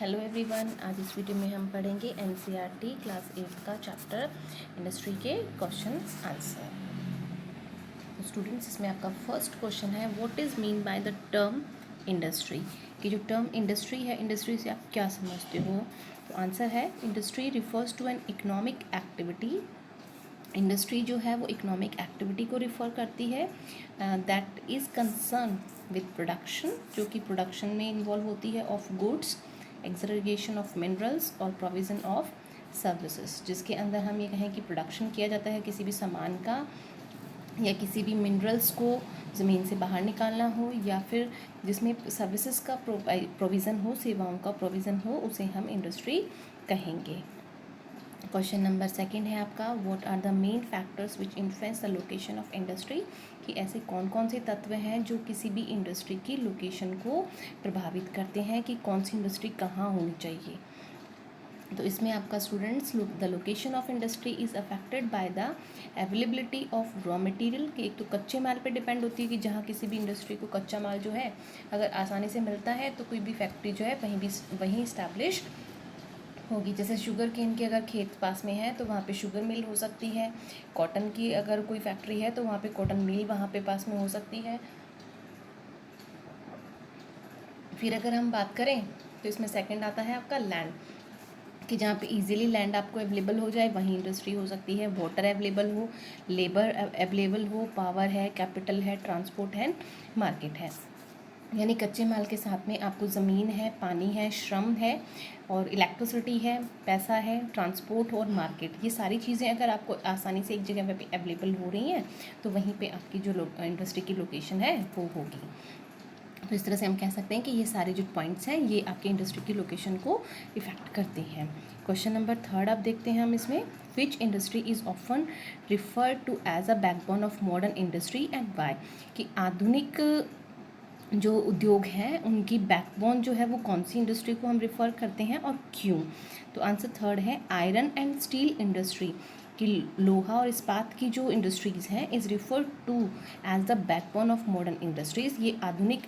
Hello everyone, आज इस video में हम पढ़ेंगे एनसीईआरटी क्लास 8 का चैप्टर इंडस्ट्री के क्वेश्चन आंसर। तो स्टूडेंट्स, इसमें आपका फर्स्ट क्वेश्चन है, what is mean by the term industry. कि जो टर्म इंडस्ट्री है, इंडस्ट्री से आप क्या समझते हो। तो आंसर है, industry refers to an economic activity. Industry जो है वो इकोनॉमिक एक्टिविटी को रिफ़र करती है that is concern with production, जो कि प्रोडक्शन में इन्वॉल्व होती है, of goods, extraction of minerals और प्रोविज़न ऑफ सर्विसेज, जिसके अंदर हम ये कहें कि प्रोडक्शन किया जाता है किसी भी सामान का या किसी भी मिनरल्स को ज़मीन से बाहर निकालना हो, या फिर जिसमें सर्विसेज का प्रोविज़न हो, सेवाओं का प्रोविज़न हो, उसे हम इंडस्ट्री कहेंगे। क्वेश्चन नंबर सेकंड है आपका, what are the main factors which influence the location of industry. कि ऐसे कौन कौन से तत्व हैं जो किसी भी इंडस्ट्री की लोकेशन को प्रभावित करते हैं कि कौन सी इंडस्ट्री कहाँ होनी चाहिए। तो इसमें आपका students, the location of industry is affected by the availability of raw material. कि एक तो कच्चे माल पे डिपेंड होती है कि जहाँ किसी भी इंडस्ट्री को कच्चा माल जो है अगर आसानी से मिलता है तो कोई भी फैक्ट्री जो है वहीं इस्टेब्लिश होगी। जैसे शुगर केन के अगर खेत पास में है तो वहाँ पे शुगर मिल हो सकती है। कॉटन की अगर कोई फैक्ट्री है तो वहाँ पे कॉटन मिल वहाँ पे पास में हो सकती है। फिर अगर हम बात करें तो इसमें सेकंड आता है आपका लैंड। कि जहाँ पे इजीली लैंड आपको अवेलेबल हो जाए वहीं इंडस्ट्री हो सकती है। वाटर अवेलेबल हो, लेबर अवेलेबल हो, पावर है, कैपिटल है, ट्रांसपोर्ट है, मार्केट है। यानी कच्चे माल के साथ में आपको ज़मीन है, पानी है, श्रम है और इलेक्ट्रिसिटी है, पैसा है, ट्रांसपोर्ट और मार्केट। ये सारी चीज़ें अगर आपको आसानी से एक जगह पे अवेलेबल हो रही हैं तो वहीं पे आपकी जो इंडस्ट्री की लोकेशन है वो होगी। तो इस तरह से हम कह सकते हैं कि ये सारे जो पॉइंट्स हैं ये आपके इंडस्ट्री की लोकेशन को इफ़ेक्ट करते हैं। क्वेश्चन नंबर थर्ड आप देखते हैं हम इसमें, which industry is often referred to as a backbone of modern industry and why. कि आधुनिक जो उद्योग हैं उनकी बैकबोन जो है वो कौन सी इंडस्ट्री को हम रिफ़र करते हैं और क्यों। तो आंसर थर्ड है, आयरन एंड स्टील इंडस्ट्री। कि लोहा और इस्पात की जो इंडस्ट्रीज़ हैं is referred to as the backbone of modern industries. ये आधुनिक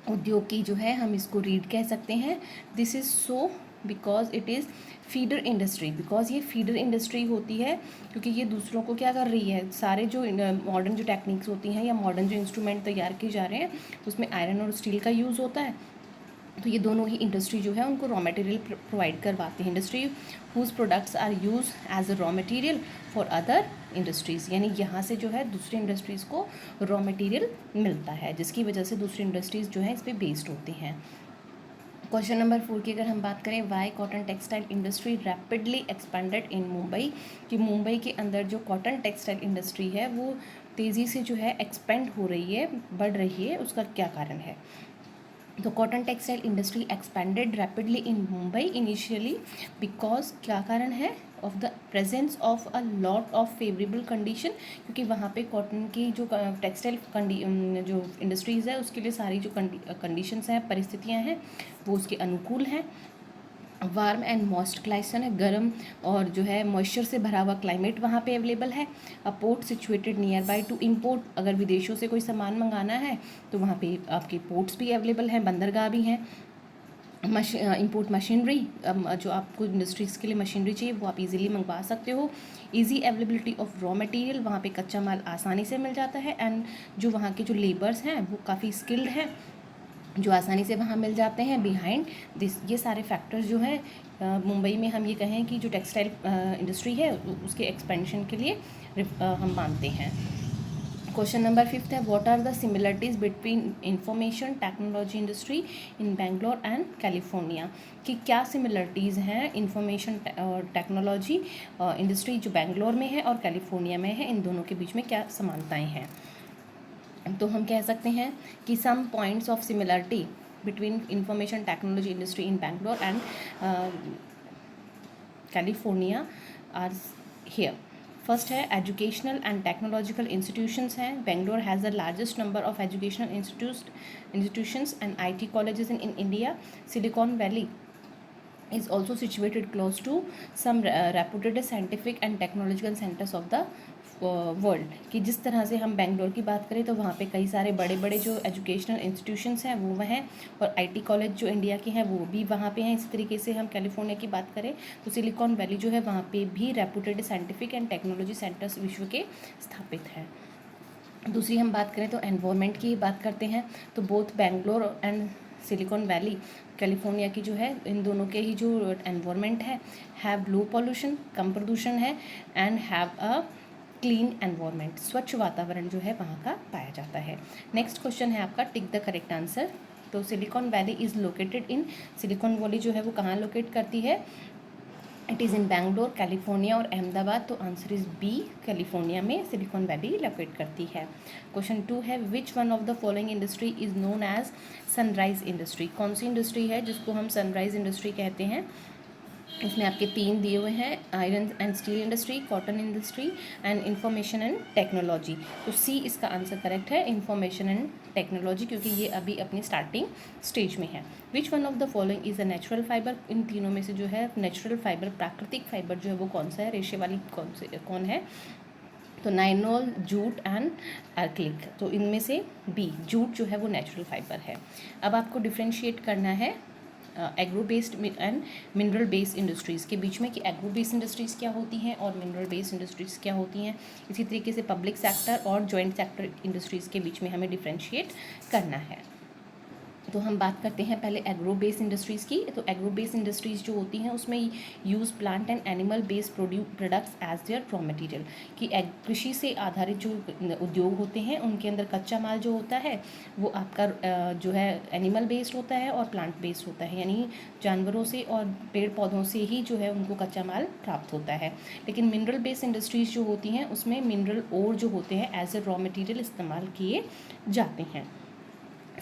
उद्योग की जो है हम इसको रीड कह सकते हैं। This is so because it is feeder industry. Because ये फीडर इंडस्ट्री होती है क्योंकि ये दूसरों को क्या कर रही है, सारे जो मॉडर्न जो टेक्निक्स होती हैं या मॉडर्न जो इंस्ट्रूमेंट तैयार किए जा रहे हैं उसमें आयरन और स्टील का यूज़ होता है। तो ये दोनों ही इंडस्ट्री जो है उनको रॉ मटेरियल प्रोवाइड करवाती है। Industry whose products are use as a raw material for other industries. यानी यहाँ से जो है दूसरी इंडस्ट्रीज़ को रॉ मटेरियल मिलता है जिसकी वजह से दूसरी इंडस्ट्रीज़ जो है इस पर बेस्ड होती हैं। क्वेश्चन नंबर 4 की अगर हम बात करें, why cotton textile industry rapidly expanded in Mumbai. कि मुंबई के अंदर जो कॉटन टेक्सटाइल इंडस्ट्री है वो तेज़ी से जो है एक्सपेंड हो रही है, बढ़ रही है, उसका क्या कारण है। तो cotton textile industry expanded rapidly in Mumbai initially because, क्या कारण है, of the presence of a lot of favourable condition. क्योंकि वहाँ पे कॉटन की जो टेक्सटाइल जो इंडस्ट्रीज़ है उसके लिए सारी जो कंडीशंस हैं, परिस्थितियाँ हैं, वो उसके अनुकूल हैं। वार्म एंड मॉइस्ट क्लाइमेट है, गर्म और जो है मॉइस्चर से भरा हुआ क्लाइमेट वहाँ पे अवेलेबल है। A port situated near by two import. अगर विदेशों से कोई सामान मंगाना है तो वहाँ पे आपके पोर्ट्स भी अवेलेबल हैं, बंदरगाह भी हैं। इंपोर्ट मशीनरी, जो आपको इंडस्ट्रीज़ के लिए मशीनरी चाहिए वो आप इजीली मंगवा सकते हो। Easy availability of raw material, वहाँ पे कच्चा माल आसानी से मिल जाता है। एंड जो वहाँ के जो लेबर्स हैं वो काफ़ी स्किल्ड हैं जो आसानी से वहाँ मिल जाते हैं। बिहाइंड दिस, ये सारे फैक्टर्स जो हैं मुंबई में हम ये कहें कि जो टेक्सटाइल इंडस्ट्री है उसके एक्सपेंशन के लिए हम मानते हैं। क्वेश्चन नंबर 5 है, what are the similarities between information technology industry in Bangalore and California. कि क्या सिमिलरिटीज़ हैं इंफॉर्मेशन और टेक्नोलॉजी इंडस्ट्री जो बेंगलोर में है और कैलिफोर्निया में है, इन दोनों के बीच में क्या समानताएं हैं। तो हम कह सकते हैं कि some points of similarity between information technology industry in Bangalore and California are here. First है, एजुकेशनल एंड टेक्नोलॉजिकल इंस्टीट्यूशंस हैं। Bangalore has the largest number of educational institutions and IT colleges in India. Silicon Valley is also situated close to some reputed scientific and technological centers of the world कि जिस तरह से हम बेंगलोर की बात करें तो वहाँ पे कई सारे बड़े बड़े जो एजुकेशनल इंस्टीट्यूशंस हैं वो हैं, और आईटी कॉलेज जो इंडिया के हैं वो भी वहाँ पे हैं। इसी तरीके से हम कैलिफोर्निया की बात करें तो सिलिकॉन वैली जो है वहाँ पे भी reputed scientific and technology centres विश्व के स्थापित हैं। दूसरी हम बात करें तो एनवायरनमेंट की बात करते हैं, तो both Bangalore and silicon valley California की जो है, इन दोनों के ही जो एनवायरनमेंट है हैव लो पॉल्यूशन, कम प्रदूषण है, and have a clean environment, स्वच्छ वातावरण जो है वहाँ का पाया जाता है। नेक्स्ट क्वेश्चन है आपका टिक द करेक्ट आंसर। तो Silicon Valley is located in, Silicon Valley जो है वो कहाँ लोकेट करती है, it is in Bangalore, California और अहमदाबाद। तो आंसर इज़ बी, कैलिफोर्निया में सिलिकॉन वैली लोकेट करती है। क्वेश्चन 2 है which one of the following industry is known as sunrise industry, कौन सी इंडस्ट्री है जिसको हम सनराइज इंडस्ट्री कहते हैं। इसमें आपके 3 दिए हुए हैं, iron and steel industry, cotton industry and information and technology. तो सी इसका आंसर करेक्ट है, इंफॉर्मेशन एंड टेक्नोलॉजी, क्योंकि ये अभी अपनी स्टार्टिंग स्टेज में है। Which one of the following is a natural fibre, इन तीनों में से जो है नेचुरल फाइबर, प्राकृतिक फाइबर जो है वो कौन सा है, रेशे वाली कौन है। तो नाइनोल, जूट एंड एक्रिलिक। तो इनमें से बी, जूट जो है वो नेचुरल फाइबर है। अब आपको डिफ्रेंशिएट करना है agro based and mineral based industries के बीच में कि एग्रो बेस्ड इंडस्ट्रीज़ क्या होती हैं और मिनरल बेस्ड इंडस्ट्रीज़ क्या होती हैं। इसी तरीके से पब्लिक सेक्टर और जॉइंट सेक्टर इंडस्ट्रीज़ के बीच में हमें डिफ्रेंशिएट करना है। तो हम बात करते हैं पहले एग्रो बेस्ड इंडस्ट्रीज़ की। तो एग्रो बेस्ड इंडस्ट्रीज़ जो होती हैं उसमें use plant and animal based products as their raw material, कि कृषि से आधारित जो उद्योग होते हैं उनके अंदर कच्चा माल जो होता है वो आपका जो है एनिमल बेस्ड होता है और प्लांट बेस्ड होता है, यानी जानवरों से और पेड़ पौधों से ही जो है उनको कच्चा माल प्राप्त होता है। लेकिन मिनरल बेस्ड इंडस्ट्रीज़ जो होती हैं उसमें मिनरल ओर जो होते हैं एज ए रॉ मटेरियल इस्तेमाल किए जाते हैं।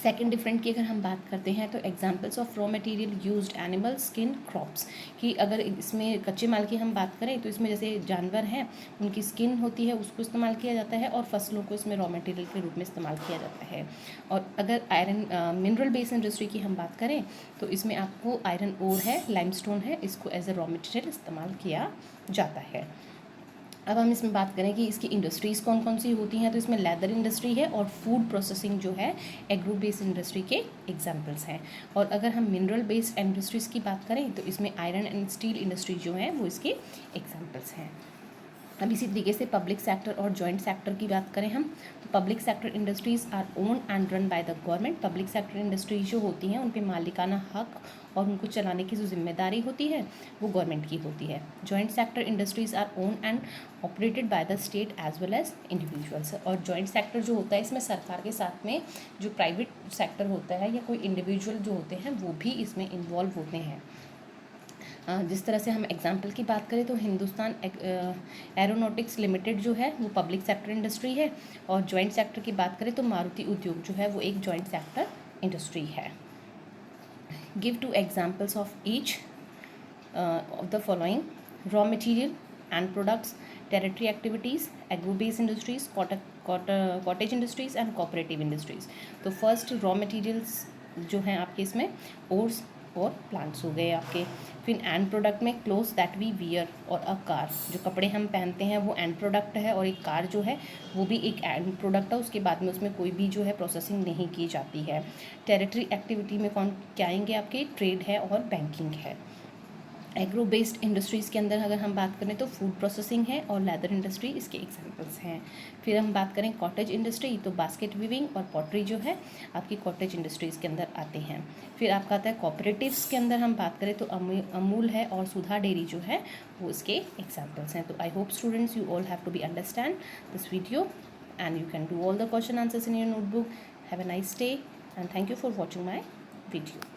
सेकेंड डिफरेंट की अगर हम बात करते हैं तो examples of raw material used animal skin crops, कि अगर इसमें कच्चे माल की हम बात करें तो इसमें जैसे जानवर हैं उनकी स्किन होती है उसको इस्तेमाल किया जाता है, और फसलों को इसमें रॉ मटेरियल के रूप में इस्तेमाल किया जाता है। और अगर आयरन मिनरल बेस्ड इंडस्ट्री की हम बात करें तो इसमें आपको आयरन ओर है, लाइमस्टोन है, इसको एज ए रॉ मटेरियल इस्तेमाल किया जाता है। अब हम इसमें बात करें कि इसकी इंडस्ट्रीज़ कौन कौन सी होती हैं, तो इसमें लेदर इंडस्ट्री है और फूड प्रोसेसिंग जो है एग्रो बेस्ड इंडस्ट्री के एग्जांपल्स हैं। और अगर हम मिनरल बेस्ड इंडस्ट्रीज़ की बात करें तो इसमें आयरन एंड स्टील इंडस्ट्री जो है वो इसके एग्जांपल्स हैं। अब इसी तरीके से पब्लिक सेक्टर और जॉइंट सेक्टर की बात करें हम तो public sector industries are owned and run by the government, public sector industries जो होती हैं उन पे मालिकाना हक और उनको चलाने की जो जिम्मेदारी होती है वो गवर्नमेंट की होती है। Joint sector industries are owned and operated by the state as well as individuals, और जॉइंट सेक्टर जो होता है इसमें सरकार के साथ में जो प्राइवेट सेक्टर होता है या कोई इंडिविजुअल जो होते हैं वो भी इसमें इन्वॉल्व होते हैं। जिस तरह से हम एग्जांपल की बात करें तो हिंदुस्तान एरोनॉटिक्स लिमिटेड जो है वो पब्लिक सेक्टर इंडस्ट्री है, और जॉइंट सेक्टर की बात करें तो मारुति उद्योग जो है वो एक जॉइंट सेक्टर इंडस्ट्री है। Give 2 examples of each of the following, raw material and products, territory activities, agro based industries, cottage industries and cooperative industries. तो फर्स्ट रॉ मटेरियल्स जो हैं आपके इसमें ओर्स और प्लांट्स हो गए आपके। फिर एंड प्रोडक्ट में क्लोथ्स दैट वी वियर और अ कार, जो कपड़े हम पहनते हैं वो एंड प्रोडक्ट है, और एक कार जो है वो भी एक एंड प्रोडक्ट है, उसके बाद में उसमें कोई भी जो है प्रोसेसिंग नहीं की जाती है। टेरिटरी एक्टिविटी में कौन क्या आएंगे आपके, ट्रेड है और बैंकिंग है। एग्रो बेस्ड इंडस्ट्रीज़ के अंदर अगर हम बात करें तो फूड प्रोसेसिंग है और लेदर इंडस्ट्री इसके एग्जांपल्स हैं। फिर हम बात करें कॉटेज इंडस्ट्री तो बास्केट वीविंग और पॉटरी जो है आपकी कॉटेज इंडस्ट्रीज़ के अंदर आते हैं। फिर आपका आता है कोऑपरेटिव्स के अंदर हम बात करें तो अमूल है और सुधा डेयरी जो है वो इसके एग्जांपल्स हैं। तो I hope students you all have to be understand this video and you can do all the question answers in your notebook. Have a nice day and thank you for watching my video.